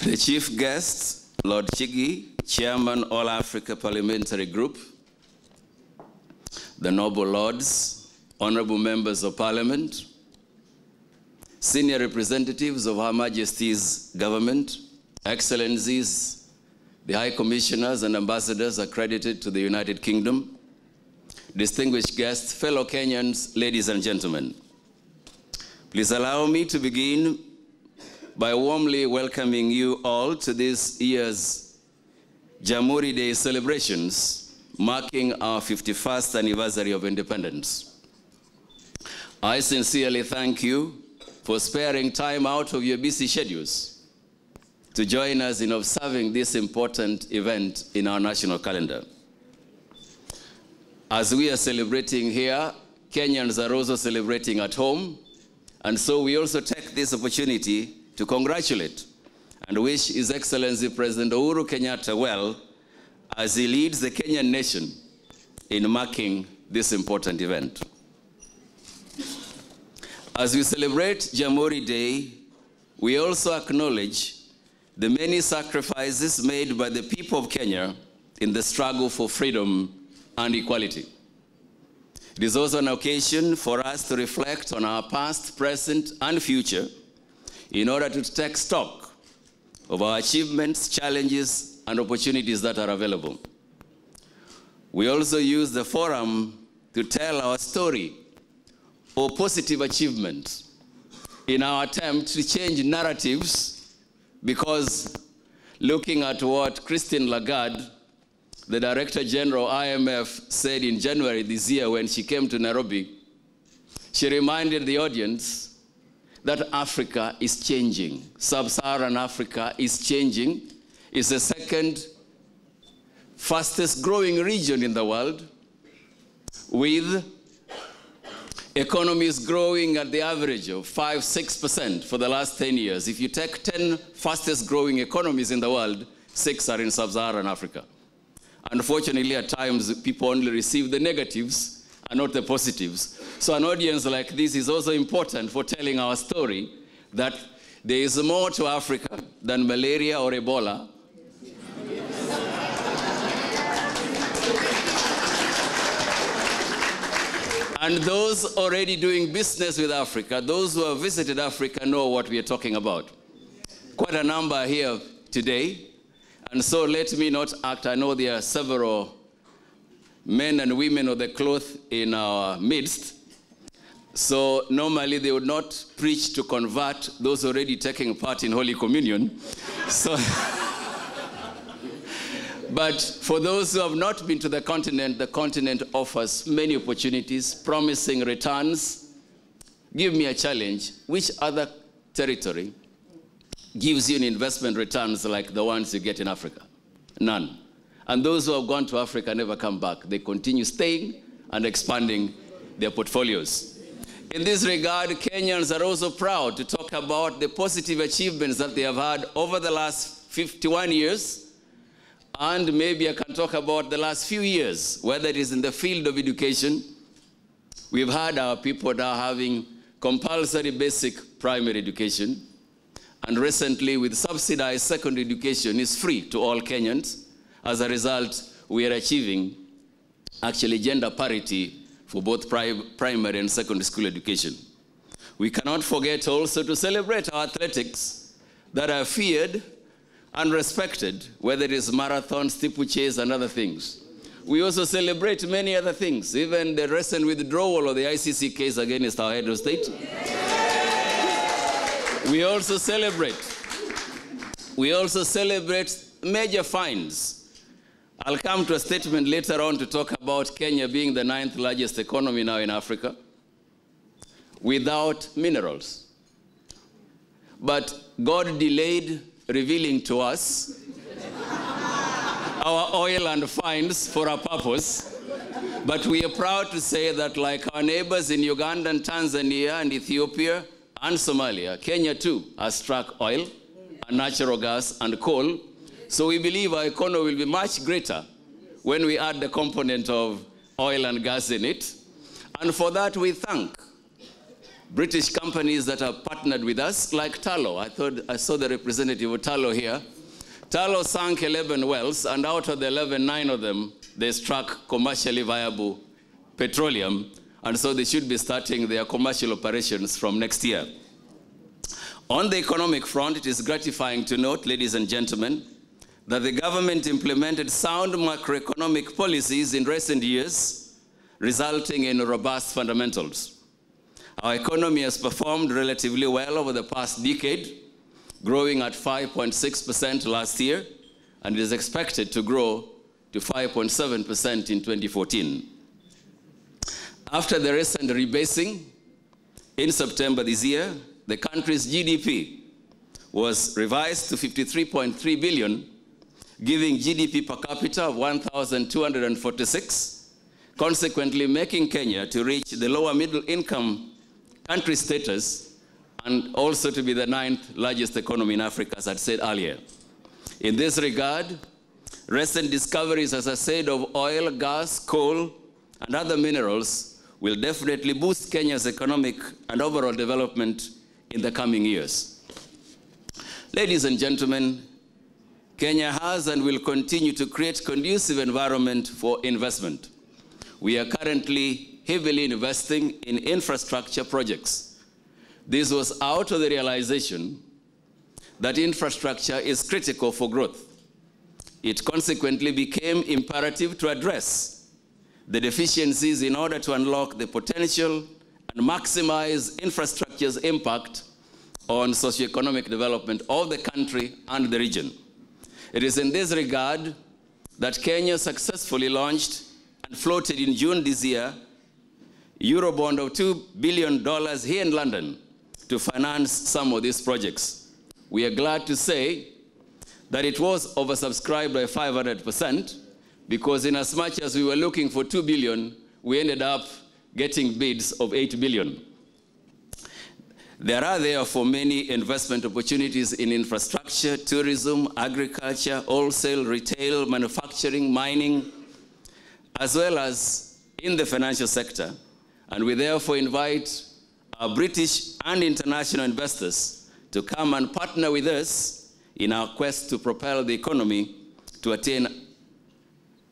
The chief guest, Lord Chigi, Chairman, All Africa Parliamentary Group, the noble lords, honorable members of Parliament, senior representatives of Her Majesty's government, excellencies, the High Commissioners and ambassadors accredited to the United Kingdom, distinguished guests, fellow Kenyans, ladies and gentlemen. Please allow me to begin by warmly welcoming you all to this year's Jamhuri Day celebrations, marking our 51st anniversary of independence. I sincerely thank you for sparing time out of your busy schedules to join us in observing this important event in our national calendar. As we are celebrating here, Kenyans are also celebrating at home, and so we also take this opportunity to congratulate and wish His Excellency President Uhuru Kenyatta well as he leads the Kenyan nation in marking this important event. As we celebrate Jamhuri Day, we also acknowledge the many sacrifices made by the people of Kenya in the struggle for freedom and equality. It is also an occasion for us to reflect on our past, present, and future in order to take stock of our achievements, challenges, and opportunities that are available. We also use the forum to tell our story or positive achievements in our attempt to change narratives, because looking at what Christine Lagarde, the Director General IMF, said in January this year when she came to Nairobi, she reminded the audience that Africa is changing. Sub-Saharan Africa is changing. It's the second fastest growing region in the world, with economies growing at the average of 5–6% for the last 10 years. If you take 10 fastest growing economies in the world, 6 are in Sub-Saharan Africa. Unfortunately, at times, people only receive the negatives and not the positives. So an audience like this is also important for telling our story that there is more to Africa than malaria or Ebola. And those already doing business with Africa, those who have visited Africa, know what we are talking about. Quite a number here today. And so let me not act. I know there are several men and women of the cloth in our midst. So normally they would not preach to convert those already taking part in Holy Communion. So, but for those who have not been to the continent offers many opportunities, promising returns. Give me a challenge. Which other territory gives you an investment returns like the ones you get in Africa? None. And those who have gone to Africa never come back. They continue staying and expanding their portfolios. In this regard, Kenyans are also proud to talk about the positive achievements that they have had over the last 51 years. And maybe I can talk about the last few years, whether it is in the field of education. We've had our people now having compulsory basic primary education. And recently, with subsidized secondary education, is free to all Kenyans. As a result, we are achieving actually gender parity for both primary and secondary school education. We cannot forget also to celebrate our athletics that are feared and respected, whether it is marathon, steeplechase, and other things. We also celebrate many other things, even the recent withdrawal of the ICC case against our head of state. We also celebrate major finds. I'll come to a statement later on to talk about Kenya being the 9th largest economy now in Africa without minerals. But God delayed revealing to us our oil and finds for a purpose. But we are proud to say that, like our neighbors in Uganda and Tanzania and Ethiopia and Somalia, Kenya too has struck oil and natural gas and coal. So we believe our economy will be much greater when we add the component of oil and gas in it. And for that we thank British companies that have partnered with us, like Tullow. I saw the representative of Tullow here. Tullow sank 11 wells, and out of the 11, 9 of them, they struck commercially viable petroleum, and so they should be starting their commercial operations from next year. On the economic front, it is gratifying to note, ladies and gentlemen, that the government implemented sound macroeconomic policies in recent years, resulting in robust fundamentals. Our economy has performed relatively well over the past decade, growing at 5.6% last year, and is expected to grow to 5.7% in 2014. After the recent rebasing, in September this year, the country's GDP was revised to 53.3 billion, giving GDP per capita of 1,246, consequently making Kenya to reach the lower middle income country status and also to be the 9th largest economy in Africa, as I said earlier. In this regard, recent discoveries, as I said, of oil, gas, coal, and other minerals will definitely boost Kenya's economic and overall development in the coming years. Ladies and gentlemen, Kenya has and will continue to create conducive environment for investment. We are currently heavily investing in infrastructure projects. This was out of the realization that infrastructure is critical for growth. It consequently became imperative to address the deficiencies in order to unlock the potential and maximize infrastructure's impact on socioeconomic development of the country and the region. It is in this regard that Kenya successfully launched and floated in June this year Eurobond of $2 billion here in London to finance some of these projects. We are glad to say that it was oversubscribed by 500%, because in as much as we were looking for 2 billion, we ended up getting bids of 8 billion. There are therefore many investment opportunities in infrastructure, tourism, agriculture, wholesale, retail, manufacturing, mining, as well as in the financial sector. And we therefore invite our British and international investors to come and partner with us in our quest to propel the economy to attain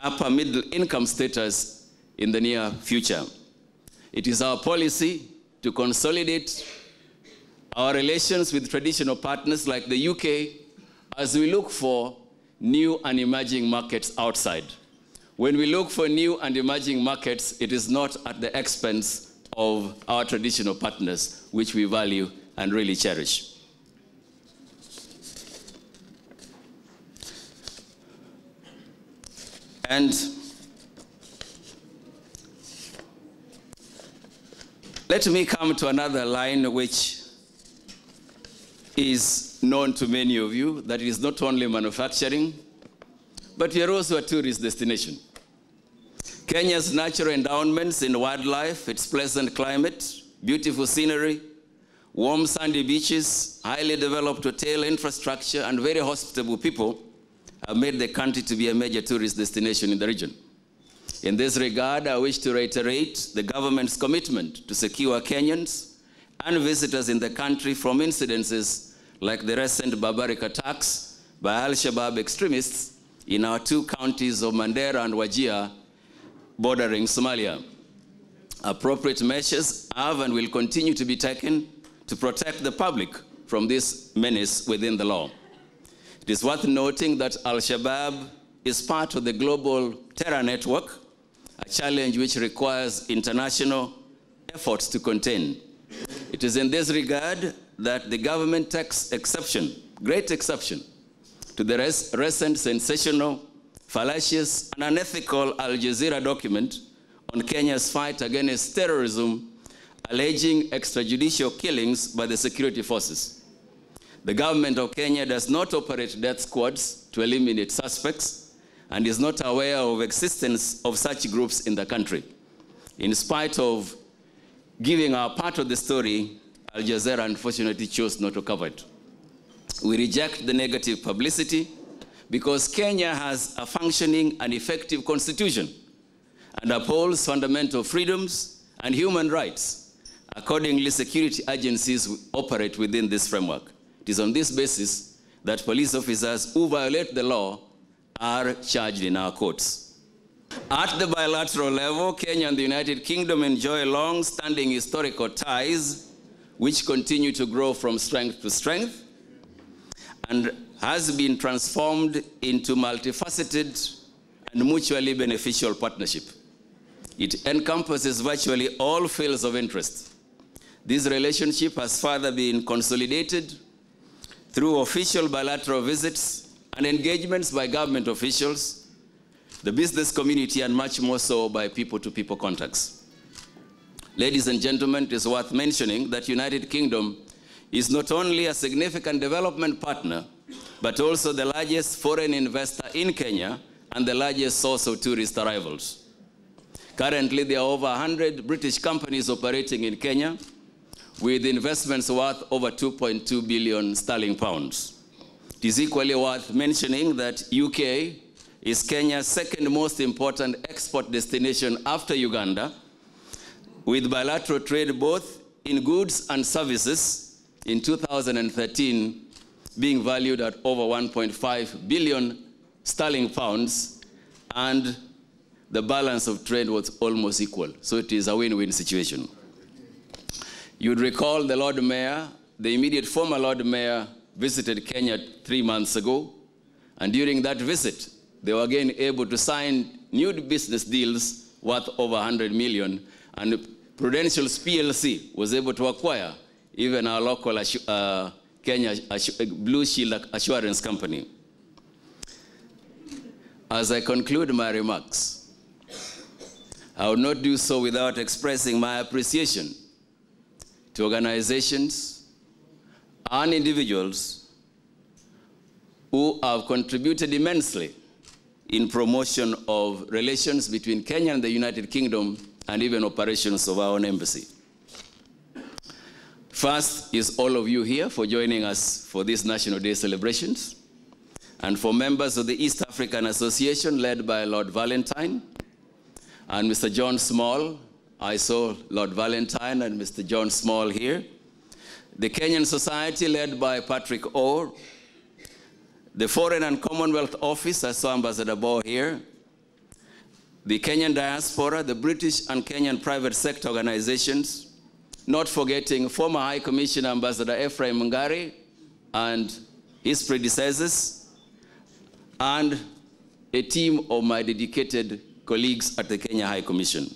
upper middle income status in the near future. It is our policy to consolidate our relations with traditional partners like the UK as we look for new and emerging markets outside. When we look for new and emerging markets, it is not at the expense of our traditional partners, which we value and really cherish. And let me come to another line which is known to many of you, that it is not only manufacturing, but we are also a tourist destination. Kenya's natural endowments in wildlife, its pleasant climate, beautiful scenery, warm sandy beaches, highly developed hotel infrastructure, and very hospitable people have made the country to be a major tourist destination in the region. In this regard, I wish to reiterate the government's commitment to secure Kenyans and visitors in the country from incidences like the recent barbaric attacks by Al-Shabaab extremists in our 2 counties of Mandera and Wajir, bordering Somalia. Appropriate measures have and will continue to be taken to protect the public from this menace within the law. It is worth noting that Al-Shabaab is part of the global terror network, a challenge which requires international efforts to contain. It is in this regard that the government takes exception, great exception, to the recent sensational, fallacious, and unethical Al Jazeera document on Kenya's fight against terrorism, alleging extrajudicial killings by the security forces. The government of Kenya does not operate death squads to eliminate suspects and is not aware of existence of such groups in the country. In spite of giving our part of the story, Al Jazeera unfortunately chose not to cover it. We reject the negative publicity because Kenya has a functioning and effective constitution and upholds fundamental freedoms and human rights, Accordingly, security agencies operate within this framework. It is on this basis that police officers who violate the law are charged in our courts. At the bilateral level, Kenya and the United Kingdom enjoy long-standing historical ties which continue to grow from strength to strength and has been transformed into multifaceted and mutually beneficial partnership. It encompasses virtually all fields of interest. This relationship has further been consolidated through official bilateral visits and engagements by government officials, the business community, and much more so by people-to-people contacts. Ladies and gentlemen, it is worth mentioning that United Kingdom is not only a significant development partner, but also the largest foreign investor in Kenya and the largest source of tourist arrivals. Currently, there are over 100 British companies operating in Kenya with investments worth over 2.2 billion sterling pounds. It is equally worth mentioning that UK is Kenya's second most important export destination after Uganda, with bilateral trade both in goods and services in 2013 being valued at over 1.5 billion sterling pounds, and the balance of trade was almost equal. So it is a win-win situation. You'd recall the Lord Mayor, the immediate former Lord Mayor, visited Kenya 3 months ago, and during that visit, they were again able to sign new business deals worth over 100 million, and Prudential's PLC was able to acquire even our local Kenya Blue Shield Assurance Company. As I conclude my remarks, I will not do so without expressing my appreciation to organizations and individuals who have contributed immensely in promotion of relations between Kenya and the United Kingdom and even operations of our own embassy. First is all of you here for joining us for these National Day celebrations, and for members of the East African Association led by Lord Valentine and Mr. John Small. I saw Lord Valentine and Mr. John Small here. The Kenyan Society led by Patrick Orr. The Foreign and Commonwealth Office, I saw Ambassador Bo here. The Kenyan Diaspora, the British and Kenyan private sector organizations, not forgetting former High Commissioner Ambassador Ephraim Mungari and his predecessors, and a team of my dedicated colleagues at the Kenya High Commission.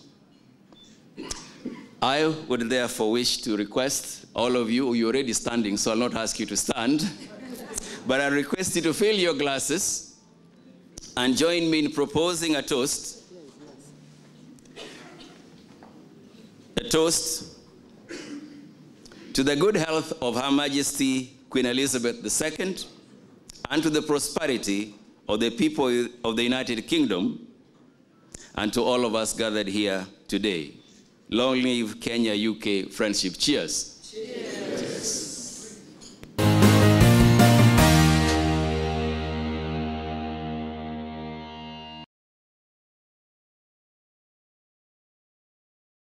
I would therefore wish to request all of you, you're already standing, so I'll not ask you to stand, but I request you to fill your glasses and join me in proposing a toast. A toast to the good health of Her Majesty Queen Elizabeth II and to the prosperity of the people of the United Kingdom and to all of us gathered here today. Long live Kenya-UK friendship. Cheers.